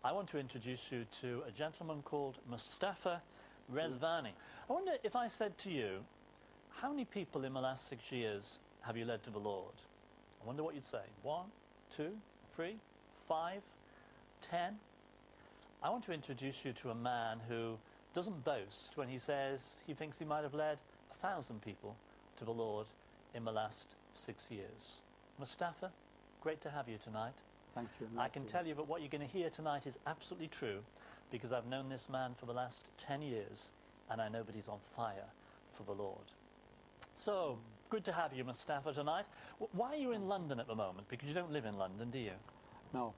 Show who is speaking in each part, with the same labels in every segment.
Speaker 1: I want to introduce you to a gentleman called Mustafa Rezvani. I wonder if I said to you, how many people in the last 6 years have you led to the Lord? I wonder what you'd say. 1, 2, 3, 5, 10? I want to introduce you to a man who doesn't boast when he says he thinks he might have led 1,000 people to the Lord in the last 6 years. Mustafa, great to have you tonight.
Speaker 2: Thank you.
Speaker 1: I can tell you that what you're going to hear tonight is absolutely true, because I've known this man for the last 10 years, and I know that he's on fire for the Lord. So, good to have you, Mustafa, tonight. Why are you in London at the moment? Because you don't live in London, do you?
Speaker 2: No.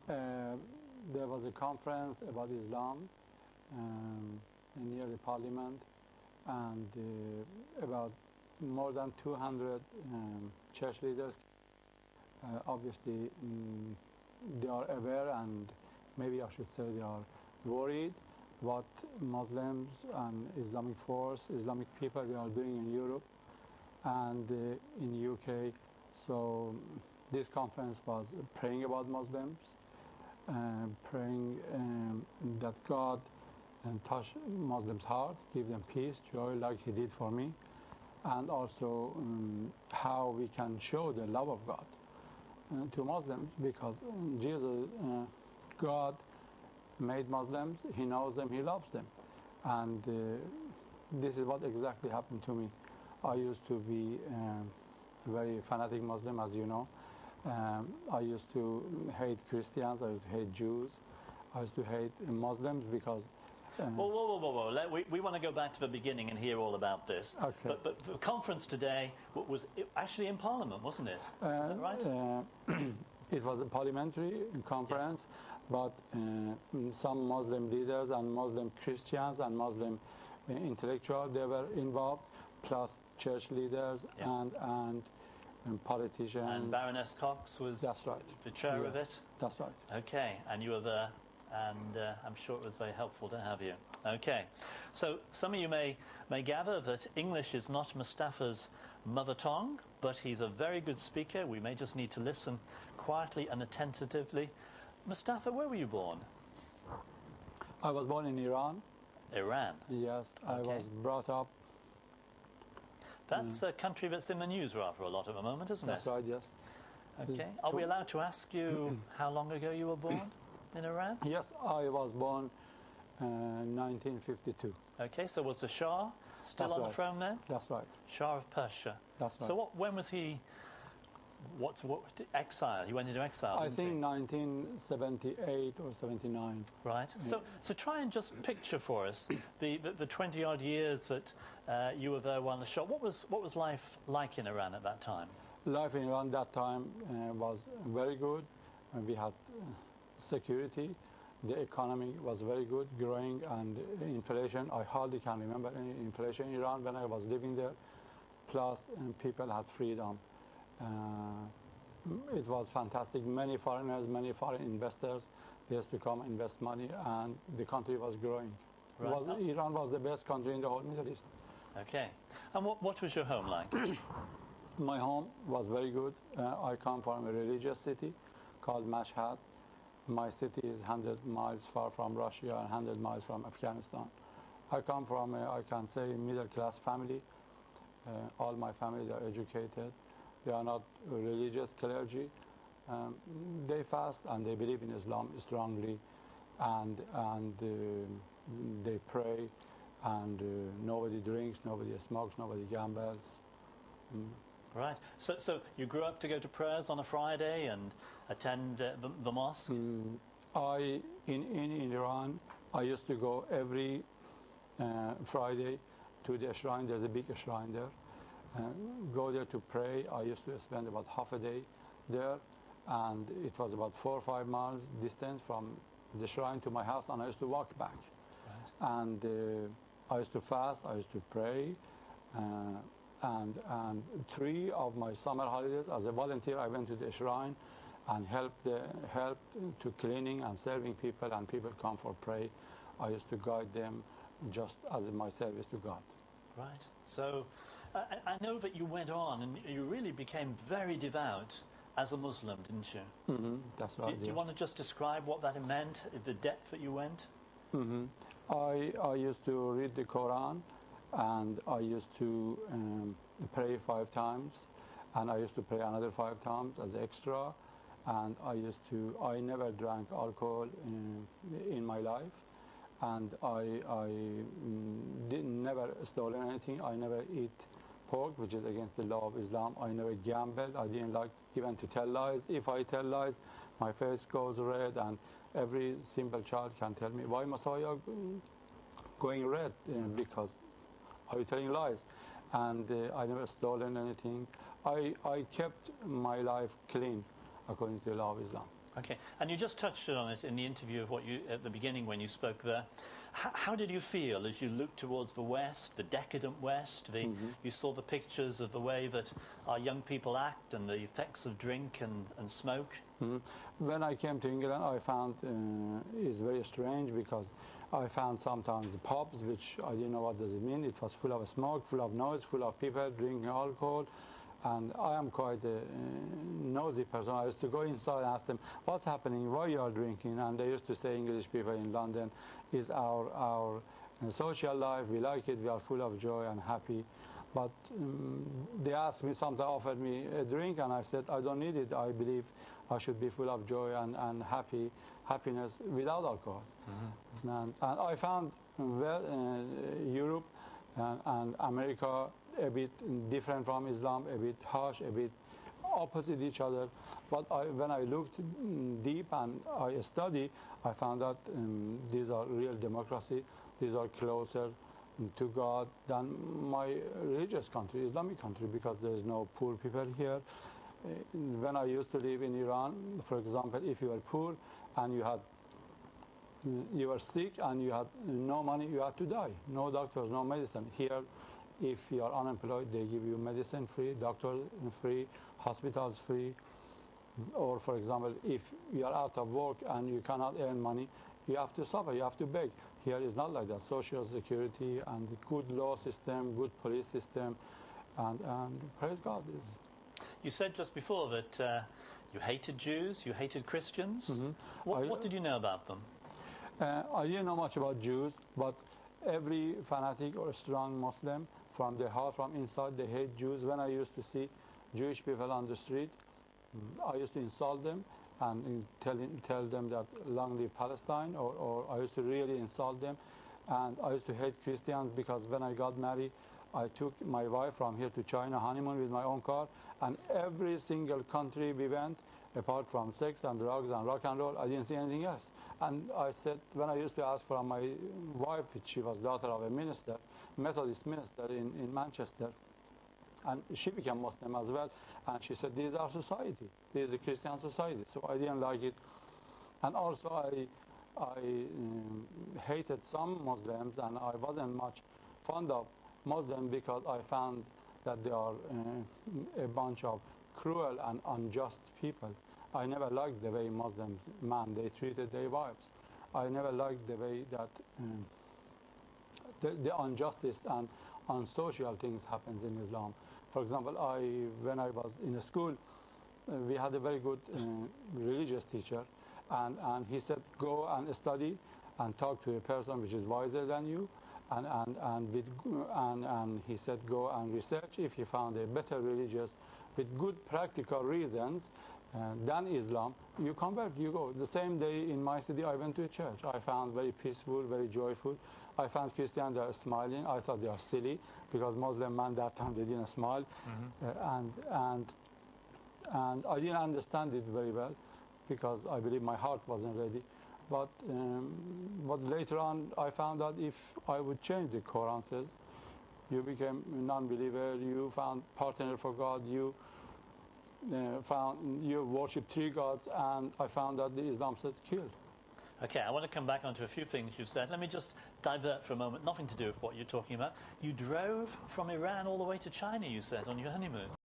Speaker 2: There was a conference about Islam near the parliament, and about more than 200 church leaders. Obviously, they are aware, and maybe I should say they are worried what Muslims and Islamic force, Islamic people, they are doing in Europe and in UK. So this conference was praying about Muslims, praying that God touch Muslims' heart, give them peace, joy, like He did for me, and also how we can show the love of God to Muslims, because Jesus, God made Muslims, He knows them, He loves them. And this is what exactly happened to me. I used to be a very fanatic Muslim, as you know. I used to hate Christians, I used to hate Jews, I used to hate Muslims because...
Speaker 1: Whoa. We want to go back to the beginning and hear all about this.
Speaker 2: Okay.
Speaker 1: But the conference today was actually in Parliament, wasn't it? Is that right?
Speaker 2: It was a parliamentary conference, yes. But some Muslim leaders and Muslim Christians and Muslim intellectuals, they were involved, plus church leaders, yeah. and politicians.
Speaker 1: And Baroness Cox was
Speaker 2: That's right.
Speaker 1: the chair, yes, of it?
Speaker 2: That's right.
Speaker 1: Okay, and you were there, and I'm sure it was very helpful to have you. Okay, so some of you may gather that English is not Mustafa's mother tongue, but he's a very good speaker. We may just need to listen quietly and attentively. Mustafa, where were you born?
Speaker 2: I was born in Iran.
Speaker 1: Iran?
Speaker 2: Yes, okay. I was brought up.
Speaker 1: That's a country that's in the news rather a lot at the moment, isn't
Speaker 2: That's
Speaker 1: it?
Speaker 2: right, yes.
Speaker 1: Okay. Are we allowed to ask you how long ago you were born in Iran?
Speaker 2: Yes, I was born 1952.
Speaker 1: Okay, so was the Shah still on the throne then?
Speaker 2: That's right.
Speaker 1: Shah of Persia.
Speaker 2: That's right.
Speaker 1: So when was he, what exile? He went into exile,
Speaker 2: I think 1978 or 79.
Speaker 1: Right. Yeah. So try and just picture for us the 20-odd years that you were there while the Shah. What was life like in Iran at that time? Life
Speaker 2: in Iran that time was very good. We had security. The economy was very good, growing, and inflation. I hardly can remember any inflation in Iran when I was living there. Plus, people had freedom. It was fantastic. Many foreigners, many foreign investors, they used to come invest money, and the country was growing. Right. Iran was the best country in the whole Middle East.
Speaker 1: Okay. And what was your home like?
Speaker 2: My home was very good. I come from a religious city called Mashhad. My city is 100 miles far from Russia and 100 miles from Afghanistan. I come from, I can say, middle-class family. All my family are educated. They are not religious clergy. They fast and they believe in Islam strongly, and they pray, and nobody drinks, nobody smokes, nobody gambles.
Speaker 1: Right. So you grew up to go to prayers on a Friday and attend the mosque?
Speaker 2: In Iran, I used to go every Friday to the shrine. There's a big shrine there. Go there to pray. I used to spend about half a day there, and it was about 4 or 5 miles distance from the shrine to my house, and I used to walk back. Right. And I used to fast, I used to pray, and 3 of my summer holidays as a volunteer, I went to the shrine and helped to cleaning and serving people, and people come for pray. I used to guide them just as my service to God.
Speaker 1: Right. So I know that you went on and you really became very devout as a Muslim, didn't you?
Speaker 2: That's
Speaker 1: Do,
Speaker 2: right.
Speaker 1: do you want to just describe what that meant, the depth that you went?
Speaker 2: I used to read the Quran, and I used to pray 5 times, and I used to pray another 5 times as extra, and I never drank alcohol in my life, and I never stolen anything. I never eat pork, which is against the law of Islam. I never gambled. I didn't like even to tell lies. If I tell lies, my face goes red, and every simple child can tell me, why must I going red? Because are you telling lies? And I never stolen anything. I kept my life clean according to the law of Islam.
Speaker 1: Okay, and you just touched on it in the interview of what you at the beginning when you spoke there. How did you feel as you looked towards the West, the decadent West? You saw the pictures of the way that our young people act and the effects of drink and smoke.
Speaker 2: When I came to England, I found it's very strange, because I found sometimes the pubs, which I didn't know what does it mean. It was full of smoke, full of noise, full of people drinking alcohol. And I am quite a nosy person. I used to go inside and ask them, what's happening, why you are drinking? And they used to say, English people in London, is our social life, we like it, we are full of joy and happy. But they asked me, sometimes offered me a drink, and I said, I don't need it. I believe I should be full of joy and happiness without alcohol. And I found Europe and America a bit different from Islam, a bit harsh, a bit opposite each other. But when I looked deep and I studied, I found that these are real democracy. These are closer to God than my religious country, Islamic country, because there is no poor people here. When I used to live in Iran, for example, if you were poor and you were sick and you had no money, you had to die. No doctors, no medicine. Here, if you are unemployed, they give you medicine free, doctors free, hospitals free. Or, for example, if you are out of work and you cannot earn money, you have to suffer, you have to beg. Here is not like that. Social security and good law system, good police system, and praise God.
Speaker 1: You said just before that you hated Jews, you hated Christians. What did you know about them?
Speaker 2: I didn't know much about Jews, but every fanatic or strong Muslim, from their heart, from inside, they hate Jews. When I used to see Jewish people on the street, I used to insult them and tell them that long live Palestine, or I used to really insult them. And I used to hate Christians, because when I got married, I took my wife from here to China honeymoon with my own car, and every single country we went, apart from sex and drugs and rock and roll, I didn't see anything else. And I said, when I used to ask for my wife, she was daughter of a minister, Methodist minister in Manchester, and she became Muslim as well, and she said, this is our society, this is a Christian society. So I didn't like it. And also I hated some Muslims, and I wasn't much fond of Muslims, because I found that they are a bunch of cruel and unjust people. I never liked the way Muslims, they treated their wives. I never liked the way that the injustice and unsocial things happens in Islam. For example, when I was in school, we had a very good religious teacher, and he said, go and study and talk to a person which is wiser than you, and he said, go and research. If you found a better religious with good practical reasons than Islam, you convert, you go. The same day in my city, I went to a church. I found very peaceful, very joyful. I found Christians that are smiling. I thought they are silly, because Muslim man that time, they didn't smile. And I didn't understand it very well, because I believe my heart wasn't ready. But later on, I found that if I would change, the Quran says, you became a non-believer, you found partner for God, you worship 3 gods, and I found that the Islam says kill.
Speaker 1: Okay, I want to come back onto a few things you've said. Let me just divert for a moment, nothing to do with what you're talking about. You drove from Iran all the way to China, you said, on your honeymoon.